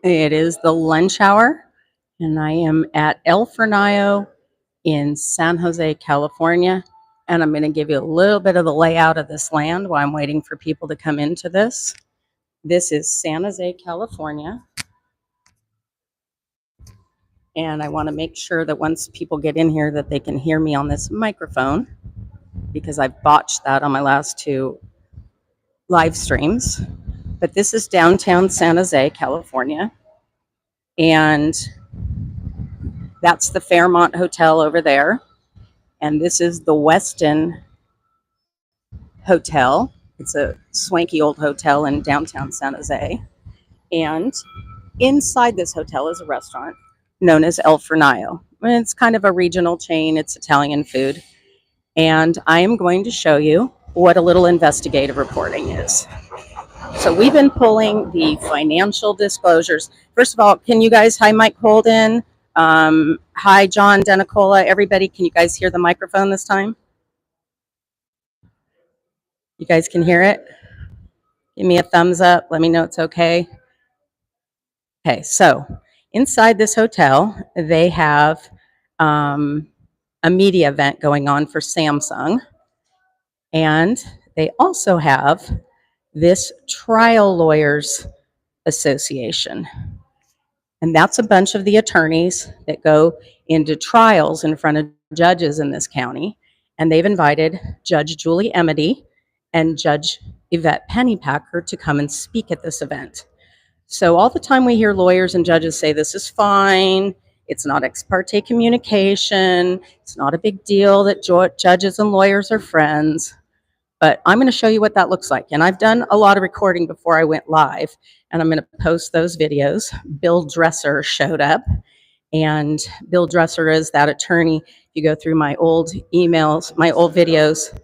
It is the lunch hour, and I am at El Fornaio in San Jose, California. And I'm going to give you a little bit of the layout of this land while I'm waiting for people to come into this. This is San Jose, California. And I want to make sure that once people get in here that they can hear me on this microphone, because I've botched that on my last two live streams. But this is downtown San Jose, California. And that's the Fairmont Hotel over there. And this is the Westin Hotel. It's a swanky old hotel in downtown San Jose. And inside this hotel is a restaurant known as El Fornaio. It's kind of a regional chain, it's Italian food. And I am going to show you what a little investigative reporting is. So we've been pulling the financial disclosures. First of all, can you guys, hi Mike Holden, hi John Denicola, everybody, can you guys hear the microphone this time? You guys can hear it? Give me a thumbs up, let me know it's okay. Okay, so inside this hotel, they have a media event going on for Samsung. And they also have this Trial Lawyers Association. And that's a bunch of the attorneys that go into trials in front of judges in this county. And they've invited Judge Julie Emede and Judge Evette Pennypacker to come and speak at this event. So all the time we hear lawyers and judges say this is fine, it's not ex parte communication, it's not a big deal that judges and lawyers are friends. But I'm going to show you what that looks like. And I've done a lot of recording before I went live, and I'm going to post those videos. Bill Dresser showed up, and Bill Dresser is that attorney. If you go through my old emails, my old videos,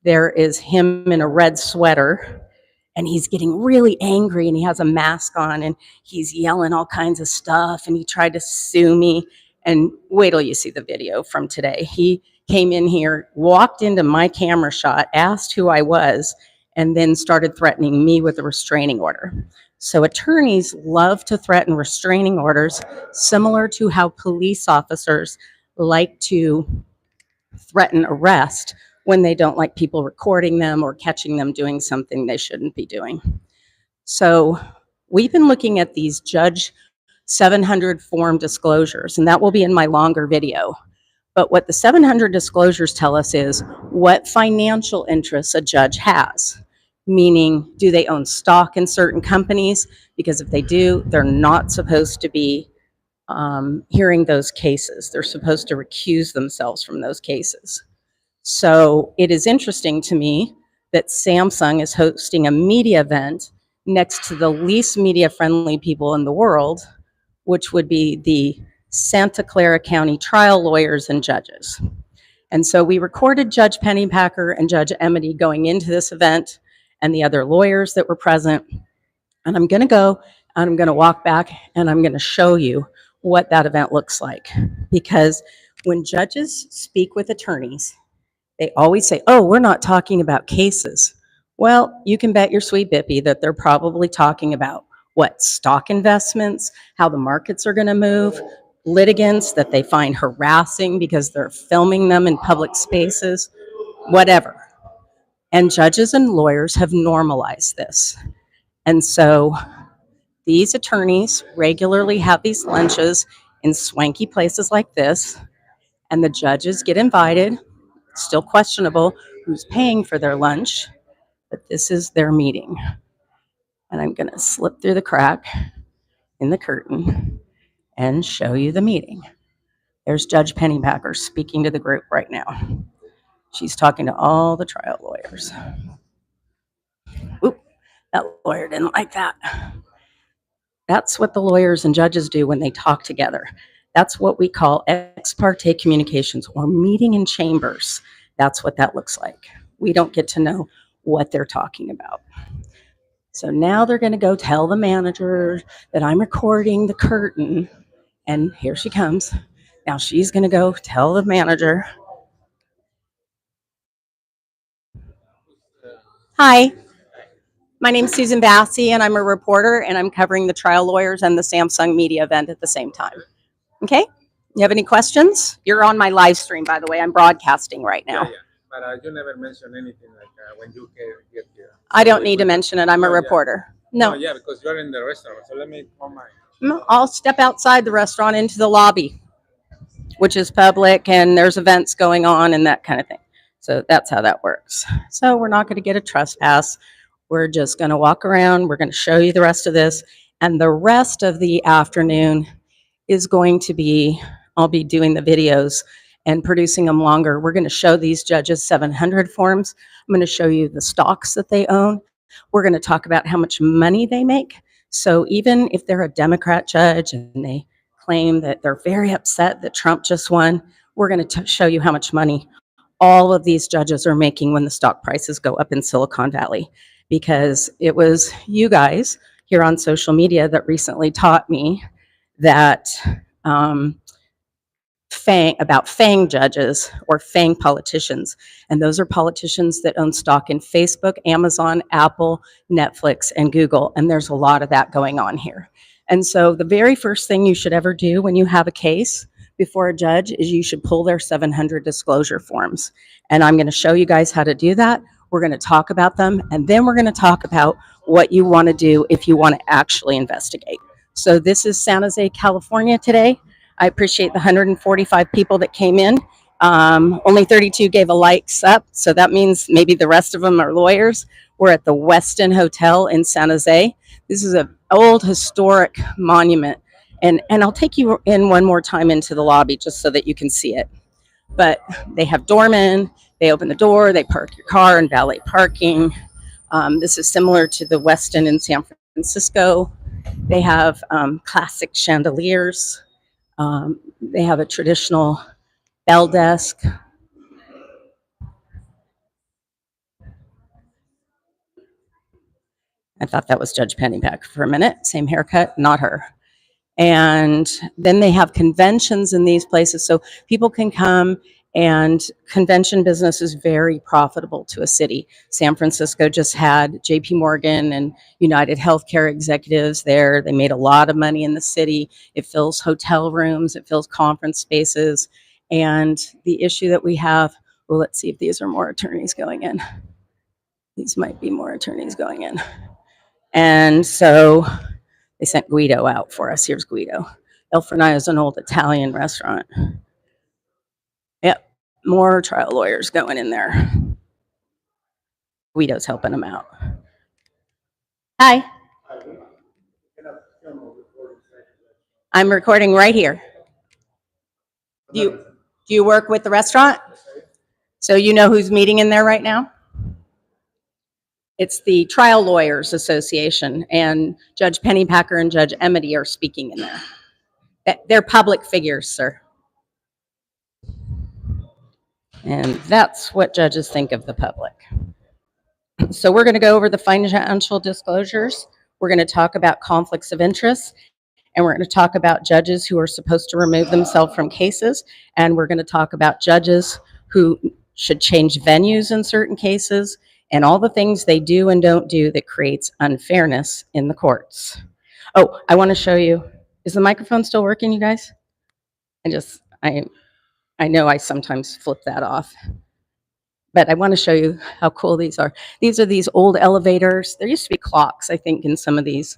there is him in a red sweater, and he's getting really angry, and he has a mask on, and he's yelling all kinds of stuff, and he tried to sue me. And wait till you see the video from today. He came in here, walked into my camera shot, asked who I was, and then started threatening me with a restraining order. So attorneys love to threaten restraining orders, similar to how police officers like to threaten arrest when they don't like people recording them or catching them doing something they shouldn't be doing. So we've been looking at these Judge 700 form disclosures, and that will be in my longer video. But what the 700 disclosures tell us is what financial interests a judge has, meaning do they own stock in certain companies? Because if they do, they're not supposed to be hearing those cases. They're supposed to recuse themselves from those cases. So it is interesting to me that Samsung is hosting a media event next to the least media-friendly people in the world, which would be the Santa Clara County trial lawyers and judges. And so we recorded Judge Pennypacker and Judge Emede going into this event and the other lawyers that were present. And I'm going to go and I'm going to walk back and I'm going to show you what that event looks like. Because when judges speak with attorneys, they always say, oh, we're not talking about cases. Well, you can bet your sweet bippy that they're probably talking about what, stock investments, how the markets are going to move, litigants that they find harassing because they're filming them in public spaces, whatever. And judges and lawyers have normalized this. And so these attorneys regularly have these lunches in swanky places like this, and the judges get invited. Still questionable who's paying for their lunch, but this is their meeting. And I'm going to slip through the crack in the curtain and show you the meeting. There's Judge Pennypacker speaking to the group right now. She's talking to all the trial lawyers. Oop, that lawyer didn't like that. That's what the lawyers and judges do when they talk together. That's what we call ex parte communications or meeting in chambers. That's what that looks like. We don't get to know what they're talking about. So now they're going to go tell the manager that I'm recording the curtain. And here she comes. Now she's going to go tell the manager. Hi. My name's Susan Bassi, and I'm a reporter, and I'm covering the trial lawyers and the Samsung media event at the same time. Okay? You have any questions? You're on my live stream, by the way. I'm broadcasting right now. Yeah. But you never mentioned anything like when you get here. I don't need to mention it. I'm a reporter. No. Yeah, because you're in the restaurant. So let me on my. I'll step outside the restaurant into the lobby, which is public, and there's events going on and that kind of thing. So that's how that works. So we're not going to get a trespass. We're just going to walk around. We're going to show you the rest of this. And the rest of the afternoon is going to be, I'll be doing the videos and producing them longer. We're going to show these judges 700 forms. I'm going to show you the stocks that they own. We're going to talk about how much money they make. So even if they're a Democrat judge and they claim that they're very upset that Trump just won, we're going to show you how much money all of these judges are making when the stock prices go up in Silicon Valley. Because it was you guys here on social media that recently taught me that about FANG judges or FANG politicians. And those are politicians that own stock in Facebook, Amazon, Apple, Netflix, and Google. And there's a lot of that going on here. And so the very first thing you should ever do when you have a case before a judge is you should pull their 700 disclosure forms. And I'm going to show you guys how to do that. We're going to talk about them, and then we're going to talk about what you want to do if you want to actually investigate. So this is San Jose, California today. I appreciate the 145 people that came in. Only 32 gave a likes up, so that means maybe the rest of them are lawyers. We're at the Westin Hotel in San Jose. This is an old historic monument, and I'll take you in one more time into the lobby just so that you can see it. But they have doormen, they open the door, they park your car in valet parking. This is similar to the Westin in San Francisco. They have classic chandeliers. They have a traditional bell desk. I thought that was Judge Pennypacker for a minute. Same haircut, not her. And then they have conventions in these places. So people can come, and convention business is very profitable to a city. San Francisco just had JP Morgan and United Healthcare executives there. They made a lot of money in the city. It fills hotel rooms, it fills conference spaces. And the issue that we have, well, let's see if these are more attorneys going in. These might be more attorneys going in. And so they sent Guido out for us. Here's Guido. El Fornaio is an old Italian restaurant. Yep, more trial lawyers going in there. Guido's helping them out. Hi. I'm recording right here. Do you work with the restaurant? So you know who's meeting in there right now? It's the Trial Lawyers Association, and Judge Pennypacker and Judge Emede are speaking in there. They're public figures, sir. And that's what judges think of the public. So we're going to go over the financial disclosures. We're going to talk about conflicts of interest, and we're going to talk about judges who are supposed to remove themselves from cases, and we're going to talk about judges who should change venues in certain cases, and all the things they do and don't do that creates unfairness in the courts. Oh, I want to show you. Is the microphone still working, you guys? I know I sometimes flip that off. But I want to show you how cool these are. These are these old elevators. There used to be clocks, I think, in some of these.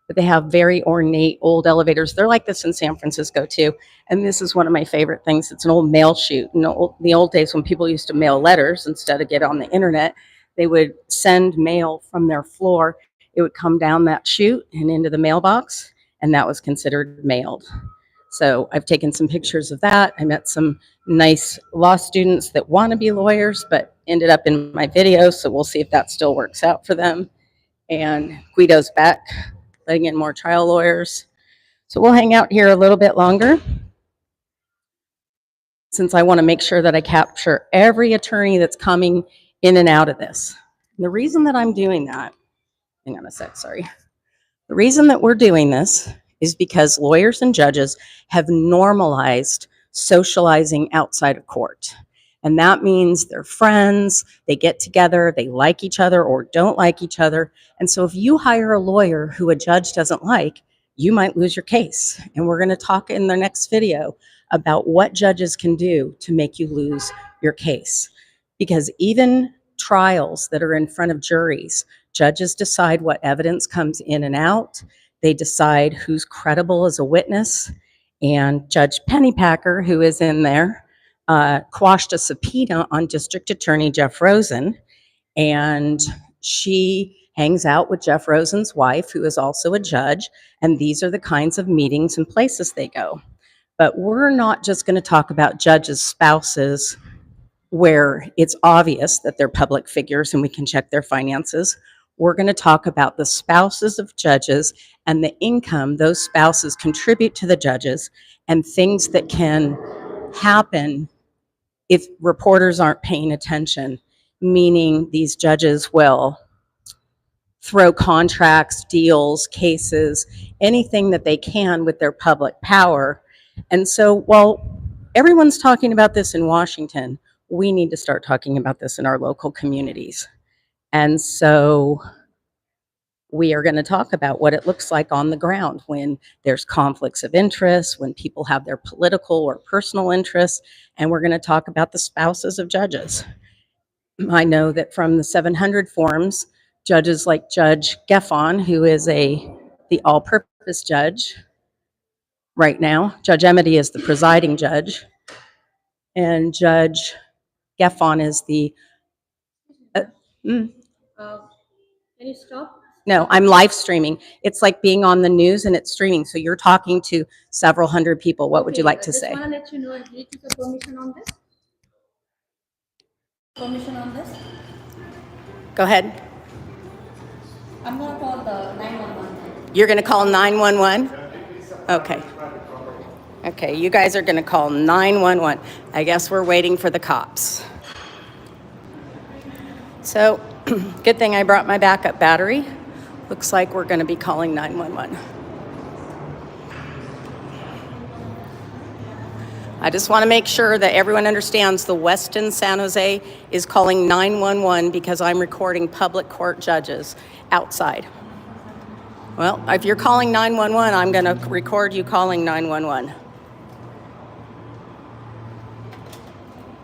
But they have very ornate old elevators. They're like this in San Francisco, too. And this is one of my favorite things. It's an old mail chute. In the old days when people used to mail letters instead of get on the internet, they would send mail from their floor. It would come down that chute and into the mailbox, and that was considered mailed. So I've taken some pictures of that. I met some nice law students that want to be lawyers, but ended up in my video. So we'll see if that still works out for them. And Guido's back, letting in more trial lawyers. So we'll hang out here a little bit longer, since I want to make sure that I capture every attorney that's coming in and out of this. And the reason that I'm doing that, hang on a sec, sorry. The reason that we're doing this is because lawyers and judges have normalized socializing outside of court. And that means they're friends, they get together, they like each other or don't like each other. And so if you hire a lawyer who a judge doesn't like, you might lose your case. And we're going to talk in the next video about what judges can do to make you lose your case. Because even trials that are in front of juries, judges decide what evidence comes in and out. They decide who's credible as a witness. And Judge Pennypacker, who is in there, quashed a subpoena on District Attorney Jeff Rosen. And she hangs out with Jeff Rosen's wife, who is also a judge. And these are the kinds of meetings and places they go. But we're not just going to talk about judges' spouses where it's obvious that they're public figures and we can check their finances. We're going to talk about the spouses of judges and the income those spouses contribute to the judges and things that can happen if reporters aren't paying attention, meaning these judges will throw contracts, deals, cases, anything that they can with their public power. And so while everyone's talking about this in Washington, we need to start talking about this in our local communities. And so we are going to talk about what it looks like on the ground when there's conflicts of interest, when people have their political or personal interests, and we're going to talk about the spouses of judges. I know that from the 700 forums, judges like Judge Geffen, who is the all-purpose judge right now. Judge Emede is the presiding judge, and Judge Geffen is the. Can you stop? No, I'm live streaming. It's like being on the news and it's streaming. So you're talking to several hundred people. What would you like to say? I just want to let you know I need to get permission on this. Permission on this? Go ahead. I'm going to call the 911. You're going to call 911? Okay. Okay, you guys are going to call 911. I guess we're waiting for the cops. So, good thing I brought my backup battery. Looks like we're going to be calling 911. I just want to make sure that everyone understands the Westin San Jose is calling 911 because I'm recording public court judges outside. Well, if you're calling 911, I'm going to record you calling 911.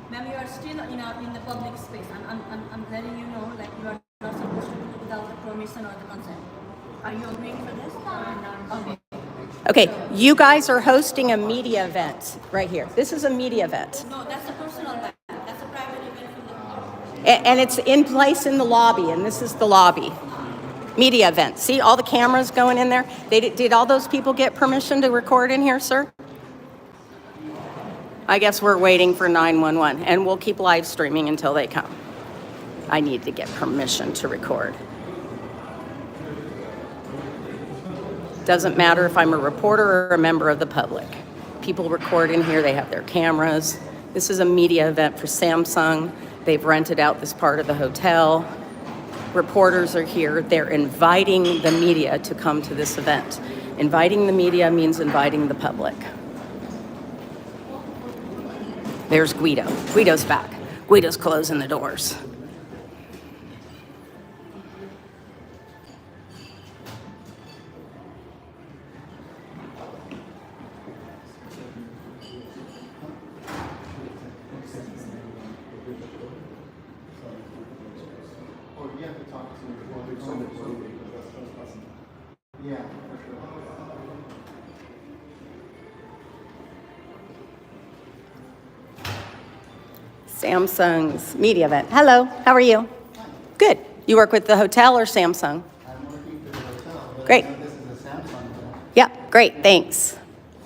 Ma'am, you are still in the public space. I'm letting you know that you are not supposed to do it without the permission or the consent. Are you agreeing for this? Okay. Okay, you guys are hosting a media event right here. This is a media event. No, that's a personal event. That's a private event from the court. And it's in place in the lobby, and this is the lobby. Media event. See all the cameras going in there? Did all those people get permission to record in here, sir? I guess we're waiting for 911, and we'll keep live streaming until they come. I need to get permission to record. Doesn't matter if I'm a reporter or a member of the public. People record in here, they have their cameras. This is a media event for Samsung. They've rented out this part of the hotel. Reporters are here. They're inviting the media to come to this event. Inviting the media means inviting the public. There's Guido. Guido's back. Guido's closing the doors. Samsung's media event. Hello, how are you? Good. You work with the hotel or Samsung? I'm working for the hotel. Great. This is a Samsung event. Yeah, great, thanks.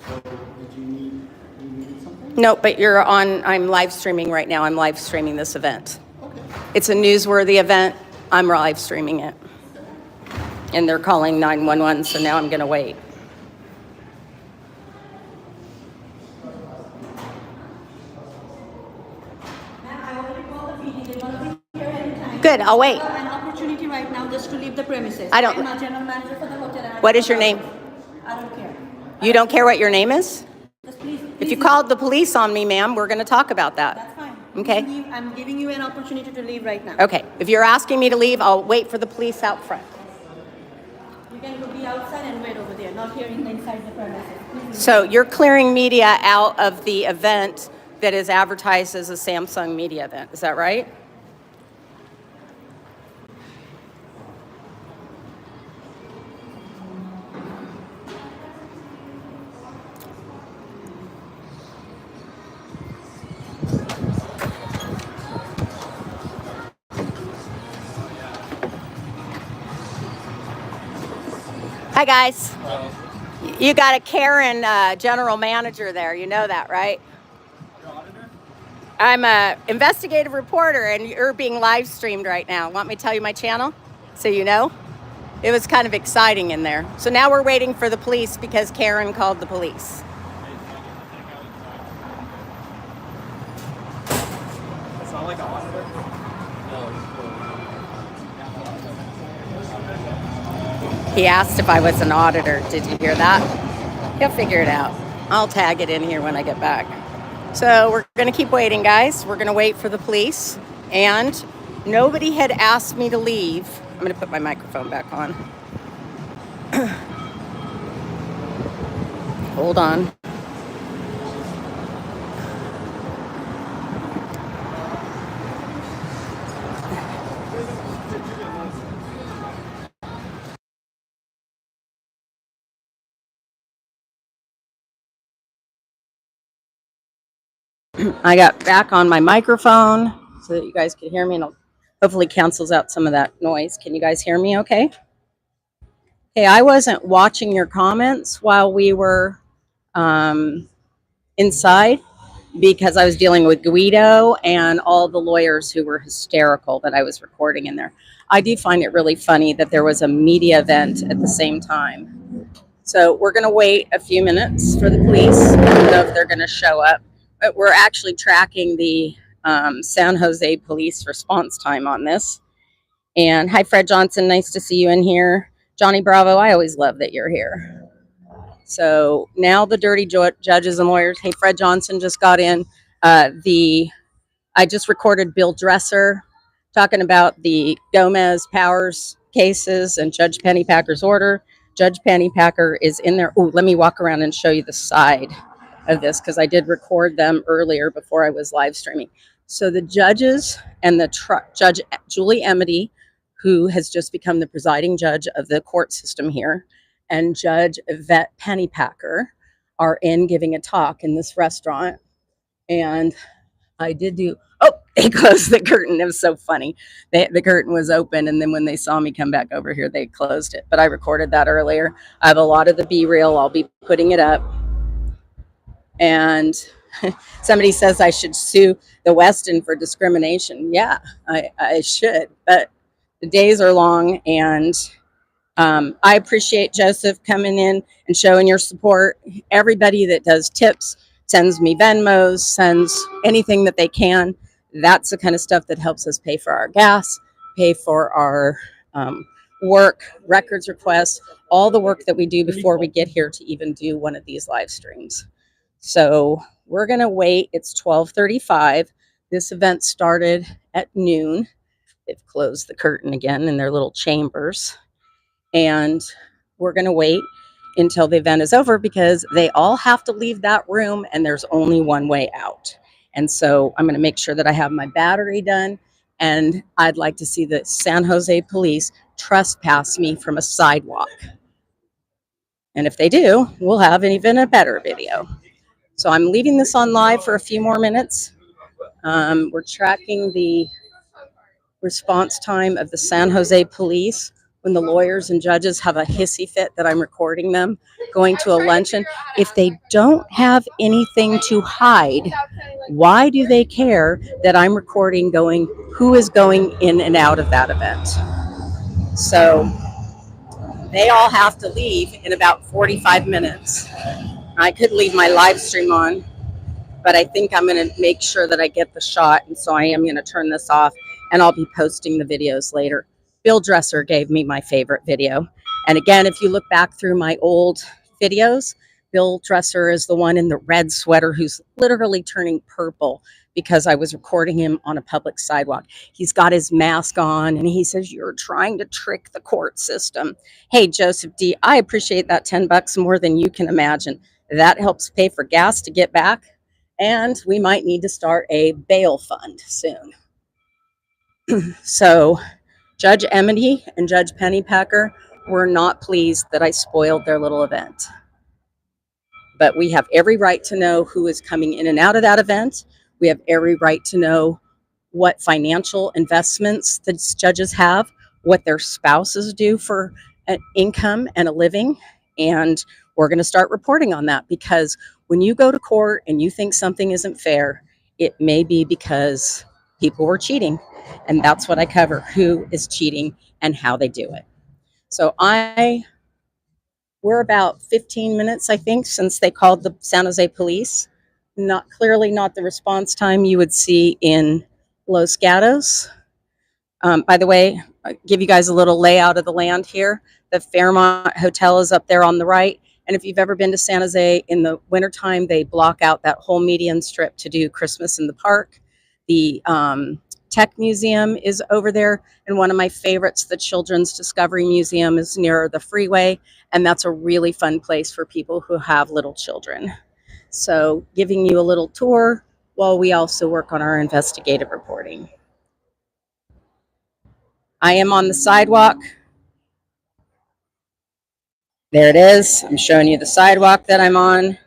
So did you need something? No, but I'm live streaming right now. I'm live streaming this event. Okay. It's a newsworthy event. I'm live streaming it. And they're calling 911, so now I'm going to wait. Good, I'll wait. An opportunity right now just to leave the premises. I don't- I'm a general manager for the hotel. And What is your name? I don't care. You don't care what your name is? Just please. If you called the police on me, ma'am, we're going to talk about that. That's fine. Okay. Leave. I'm giving you an opportunity to leave right now. Okay. If you're asking me to leave, I'll wait for the police out front. You can go be outside and wait over there, not here inside the premises. Please So you're clearing media out of the event that is advertised as a Samsung media event. Is that right? Hi, guys. You got a Karen general manager there. You know that, right? I'm a investigative reporter, and you're being live streamed right now. Want me to tell you my channel so you know? It was kind of exciting in there. So now we're waiting for the police because Karen called the police. It's not like an auditor? He asked if I was an auditor. Did you hear that? He'll figure it out. I'll tag it in here when I get back. So we're going to keep waiting, guys. We're going to wait for the police. And nobody had asked me to leave. I'm going to put my microphone back on. Hold on. I got back on my microphone so that you guys can hear me, and it hopefully cancels out some of that noise. Can you guys hear me okay? Okay, I wasn't watching your comments while we were inside because I was dealing with Guido and all the lawyers who were hysterical that I was recording in there. I do find it really funny that there was a media event at the same time. So we're going to wait a few minutes for the police. I don't know if they're going to show up. But we're actually tracking the San Jose police response time on this. And hi, Fred Johnson. Nice to see you in here. Johnny Bravo, I always love that you're here. So now the dirty judges and lawyers. Hey, Fred Johnson just got in. I just recorded Bill Dresser talking about the Gomez Powers cases and Judge Pennypacker's order. Judge Pennypacker is in there. Oh, let me walk around and show you the side of this because I did record them earlier before I was live streaming. So the judges and the Judge Julie Emede, who has just become the presiding judge of the court system here, and Judge Evette Pennypacker are in giving a talk in this restaurant. And I did do, oh, they closed the curtain. It was so funny. The curtain was open, and then when they saw me come back over here, they closed it. But I recorded that earlier. I have a lot of the B-reel. I'll be putting it up. And somebody says I should sue the Westin for discrimination. Yeah, I should. But the days are long, and I appreciate Joseph coming in and showing your support. Everybody that does tips, sends me Venmos, sends anything that they can. That's the kind of stuff that helps us pay for our gas, pay for our work, records requests, all the work that we do before we get here to even do one of these live streams. So we're going to wait. It's 12:35. This event started at noon. They've closed the curtain again in their little chambers. And we're going to wait until the event is over because they all have to leave that room and there's only one way out. And so I'm going to make sure that I have my battery done. And I'd like to see the San Jose police trespass me from a sidewalk. And if they do, we'll have even a better video. So I'm leaving this on live for a few more minutes. We're tracking the response time of the San Jose police when the lawyers and judges have a hissy fit that I'm recording them going to a luncheon. If they don't have anything to hide, why do they care that I'm recording going who is going in and out of that event? So they all have to leave in about 45 minutes. I could leave my live stream on, but I think I'm going to make sure that I get the shot. And so I am going to turn this off and I'll be posting the videos later. Bill Dresser gave me my favorite video. And again, if you look back through my old videos, Bill Dresser is the one in the red sweater who's literally turning purple because I was recording him on a public sidewalk. He's got his mask on and he says, "You're trying to trick the court system." Hey, Joseph D., I appreciate that $10 more than you can imagine. That helps pay for gas to get back. And we might need to start a bail fund soon. So Judge Emede and Judge Pennypacker were not pleased that I spoiled their little event. But we have every right to know who is coming in and out of that event. We have every right to know what financial investments the judges have, what their spouses do for an income and a living. And we're going to start reporting on that, because when you go to court and you think something isn't fair, it may be because people were cheating. And that's what I cover, who is cheating and how they do it. So we're about 15 minutes, I think, since they called the San Jose police. Not the response time you would see in Los Gatos. By the way, I'll give you guys a little layout of the land here. The Fairmont Hotel is up there on the right. And if you've ever been to San Jose in the wintertime, they block out that whole median strip to do Christmas in the park. The Tech Museum is over there. And one of my favorites, the Children's Discovery Museum, is near the freeway. And that's a really fun place for people who have little children. So giving you a little tour while we also work on our investigative reporting. I am on the sidewalk. There it is. I'm showing you the sidewalk that I'm on.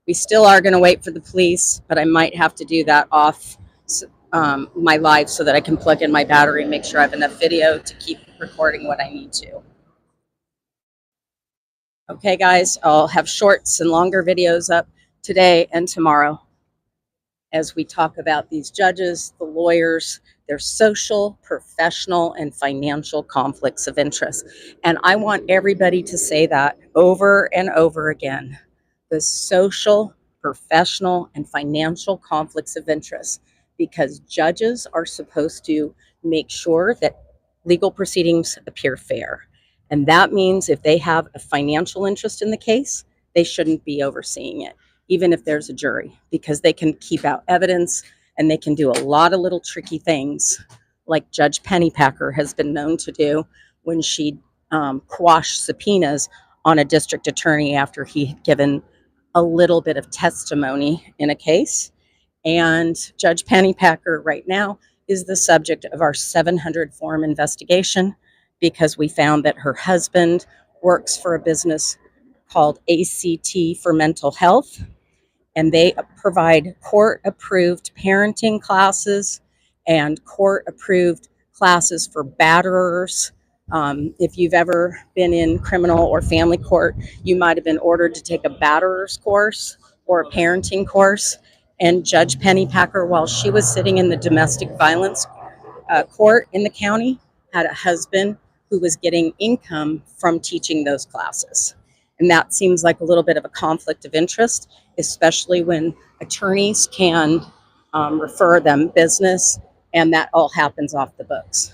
We still are going to wait for the police, but I might have to do that off my live so that I can plug in my battery and make sure I have enough video to keep recording what I need to. Okay, guys, I'll have shorts and longer videos up today and tomorrow as we talk about these judges, the lawyers, their social, professional, and financial conflicts of interest. And I want everybody to say that over and over again. The social, professional, and financial conflicts of interest, because judges are supposed to make sure that legal proceedings appear fair. And that means if they have a financial interest in the case, they shouldn't be overseeing it, even if there's a jury, because they can keep out evidence and they can do a lot of little tricky things, like Judge Pennypacker has been known to do when she quashed subpoenas on a district attorney after he had given a little bit of testimony in a case. And Judge Pennypacker right now is the subject of our 700 form investigation, because we found that her husband works for a business called ACT for Mental Health, and they provide court-approved parenting classes and court-approved classes for batterers. If you've ever been in criminal or family court, you might have been ordered to take a batterer's course or a parenting course. And Judge Pennypacker, while she was sitting in the domestic violence court in the county, had a husband who was getting income from teaching those classes. And that seems like a little bit of a conflict of interest, especially when attorneys can refer them business, and that all happens off the books.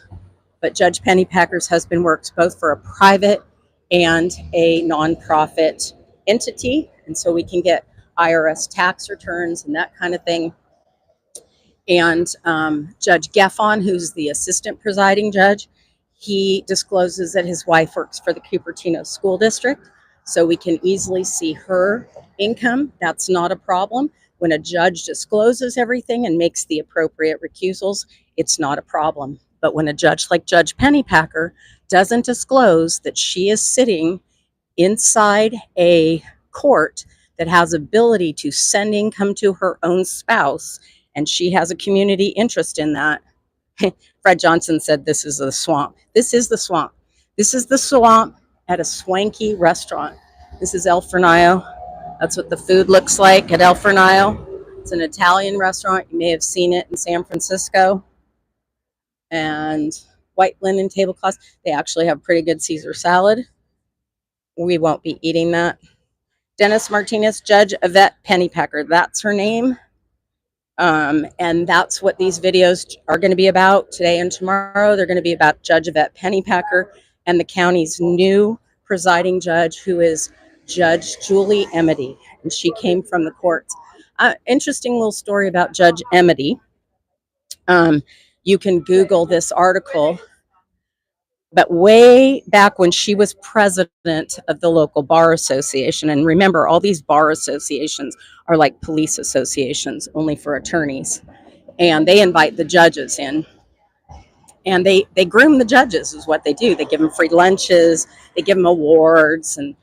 But Judge Pennypacker's husband works both for a private and a nonprofit entity, and so we can get IRS tax returns and that kind of thing. And Judge Geffon, who's the assistant presiding judge, he discloses that his wife works for the Cupertino School District, so we can easily see her income. That's not a problem. When a judge discloses everything and makes the appropriate recusals, it's not a problem. But when a judge like Judge Pennypacker doesn't disclose that she is sitting inside a court that has ability to send income to her own spouse, and she has a community interest in that. Fred Johnson said, "This is the swamp." This is the swamp. This is the swamp at a swanky restaurant. This is El Fornaio. That's what the food looks like at El Fornaio. It's an Italian restaurant. You may have seen it in San Francisco. And white linen tablecloths. They actually have pretty good Caesar salad. We won't be eating that. Dennis Martinez, Judge Evette Pennypacker. That's her name. And that's what these videos are going to be about today and tomorrow. They're going to be about Judge Evette Pennypacker and the county's new presiding judge, who is Judge Julie Emede, and she came from the courts. Interesting little story about Judge Emede. Um, you can Google this article, but way back when she was president of the local bar association, and remember, all these bar associations are like police associations, only for attorneys, and they invite the judges in, and they groom the judges is what they do. They give them free lunches, they give them awards, and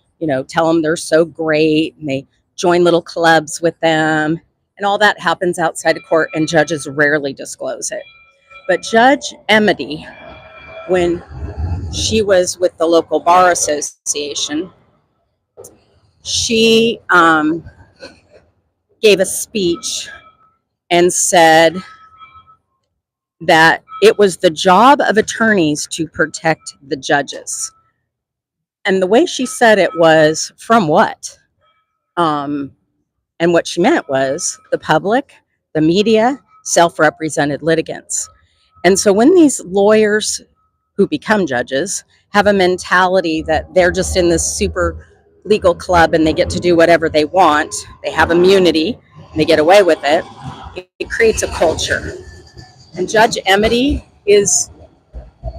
tell them they're so great, and they join little clubs with them, and all that happens outside of court, and judges rarely disclose it. But Judge Emede, when she was with the local bar association, she gave a speech and said that it was the job of attorneys to protect the judges. And the way she said it was, from what? And what she meant was the public, the media, self-represented litigants. And so when these lawyers who become judges have a mentality that they're just in this super legal club and they get to do whatever they want, they have immunity, and they get away with it, it creates a culture. And Judge Emede is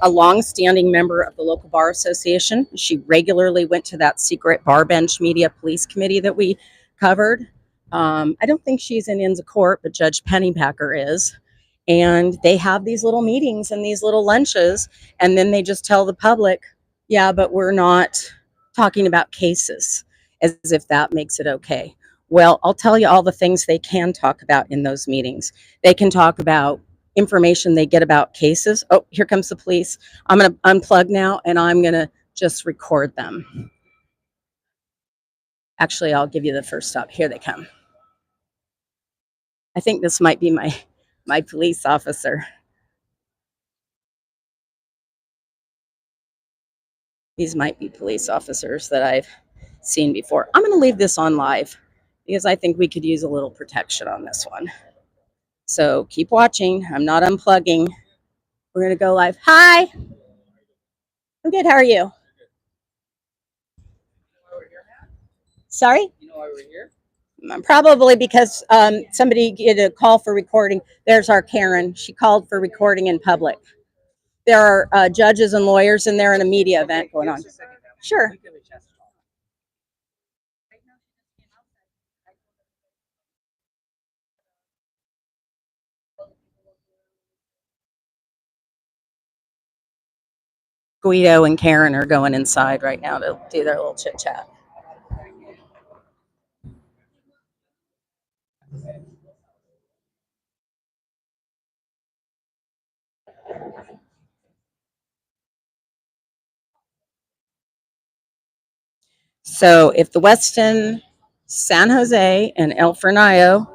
a long-standing member of the local bar association. She regularly went to that secret bar bench media police committee that we covered. I don't think she's in Inns of Court, but Judge Pennypacker is. And they have these little meetings and these little lunches, and then they just tell the public, yeah, but we're not talking about cases, as if that makes it okay. Well, I'll tell you all the things they can talk about in those meetings. They can talk about information they get about cases. Oh, here comes the police. I'm going to unplug now, and I'm going to just record them. Actually, I'll give you the first stop. Here they come. I think this might be my police officer. These might be police officers that I've seen before. I'm going to leave this on live because I think we could use a little protection on this one. So keep watching. I'm not unplugging. We're going to go live. Hi. I'm good. How are you? Sorry? You know why we're here? Probably because somebody get a call for recording. There's our Karen. She called for recording in public. There are judges and lawyers in there and a media event going on. Sure. Guido and Karen are going inside right now to do their little chit chat. So if the Westin, San Jose, and El Fornaio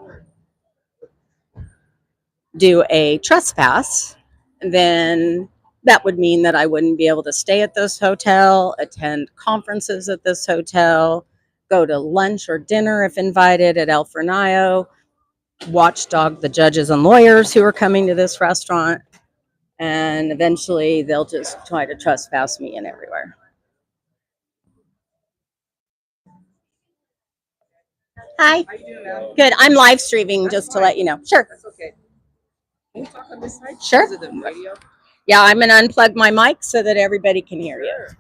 do a trespass, then that would mean that I wouldn't be able to stay at this hotel, attend conferences at this hotel, go to lunch or dinner if invited at El Fornaio, watchdog the judges and lawyers who are coming to this restaurant, and eventually they'll just try to trespass me in everywhere. Hi. How you doing, man? Good. I'm live streaming just to let you know. Sure. That's okay. Can you talk on this side? Sure. Is it the radio? Yeah, I'm going to unplug my mic so that everybody can hear you. Sure.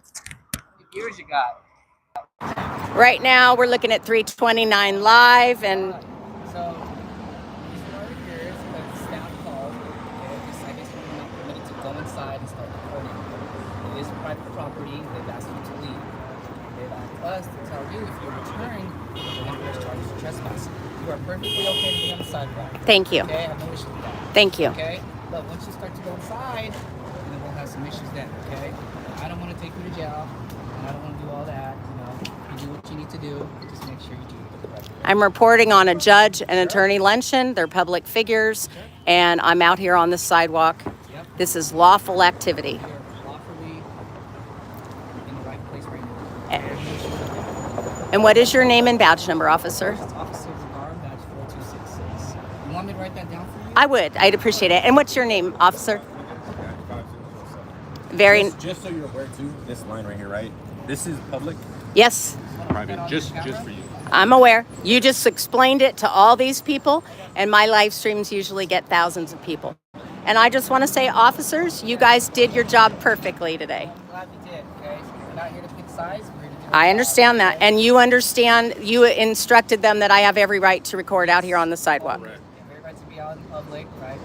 How many viewers you got? Right now, we're looking at 329 live, and So, these are our viewers, but staff called. They decided we're not permitted to go inside and start recording. It is private property. They've asked you to leave. They've asked us to tell you if you return, we're going to press charges for trespassing. You are perfectly okay to be on the sidewalk. thank you. Okay, I have no issue with that. Thank you. Okay, but once you start to go inside, then we'll have some issues then. Okay, I don't want to take you to jail, and I don't want to do all that. You do what you need to do. Just make sure you do it the right way. I'm reporting on a judge and attorney luncheon. They're public figures, and I'm out here on the sidewalk. Yep. This is lawful activity. You're lawfully in the right place right now. And- There's no issues with that. And what is your name and badge number, officer? It's Officer Zagar, badge 4266. You want me to write that down for you? I would. I'd appreciate it. And what's your name, officer? Very. Just so you're aware too, this line right here, right? This is public. Yes. Hold private, just for you. I'm aware. You just explained it to all these people, and my live streams usually get thousands of people. And I just want to say, officers, you guys did your job perfectly today. Glad we did. Okay, so we're not here to pick sides. We're here to do our I job, understand that. okay? And you understand, you instructed them that I have every right to record out here on the sidewalk. You have every right to be out in public, right?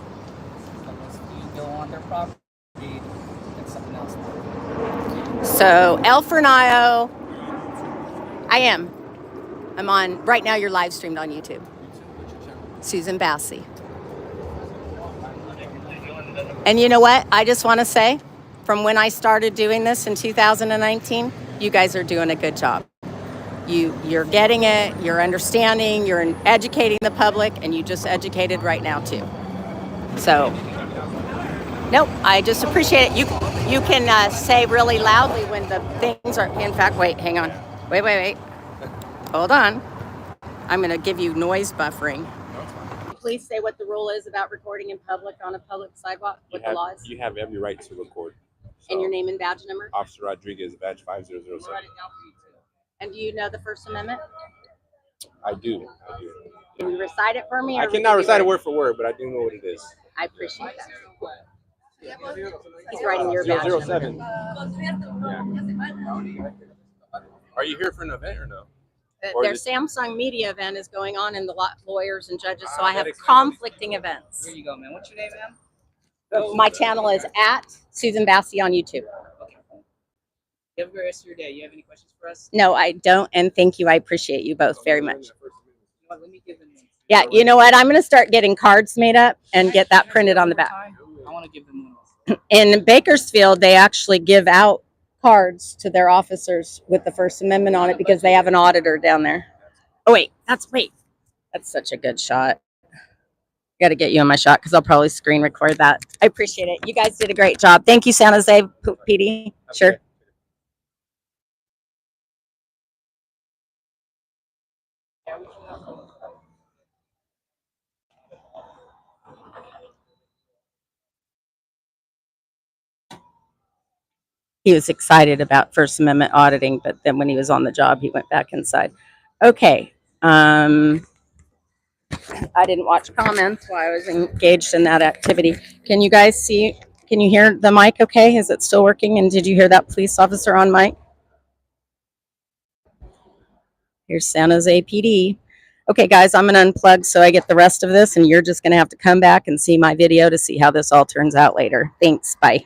So once you go on their property, that's something else. So, El Fornaio, I am. I'm on, right now you're live streamed on YouTube. Susan Bassi. And you know what? I just want to say, from when I started doing this in 2019, you guys are doing a good job. You're getting it, you're understanding, you're educating the public, and you just educated right now too. So, nope, I just appreciate it. You can say really loudly when the things are, in fact, wait, hang on. Wait. Hold on. I'm going to give you noise buffering. Please say what the rule is about recording in public on a public sidewalk, what the law is. You have every right to record. And your name and badge number? Officer Rodriguez, badge 5007. And do you know the First Amendment? I do. Can you recite it for me? I cannot recite it word for word, but I do know what it is. I appreciate that. He's writing your badge number. 007. Are you here for an event or no? Their Samsung media event is going on in the lawyers and judges, so I have conflicting events. Here you go, man. What's your name, ma'am? My channel is at Susan Bassi on YouTube. Okay. You have a great rest of your day. You have any questions for us? No, I don't, and thank you. I appreciate you both very much. You know what, let me give them one. Yeah, you know what? I'm going to start getting cards made up and get that printed on the back. I want to give them one. In Bakersfield, they actually give out cards to their officers with the First Amendment on it because they have an auditor down there. Oh, wait. That's such a good shot. Got to get you on my shot because I'll probably screen record that. I appreciate it. You guys did a great job. Thank you, San Jose PD. Sure. He was excited about First Amendment auditing, but then when he was on the job, he went back inside. Okay. I didn't watch comments while I was engaged in that activity. Can you guys see? Can you hear the mic okay? Is it still working? And did you hear that police officer on mic? Here's San Jose PD. Okay, guys, I'm going to unplug so I get the rest of this, and you're just going to have to come back and see my video to see how this all turns out later. Thanks. Bye.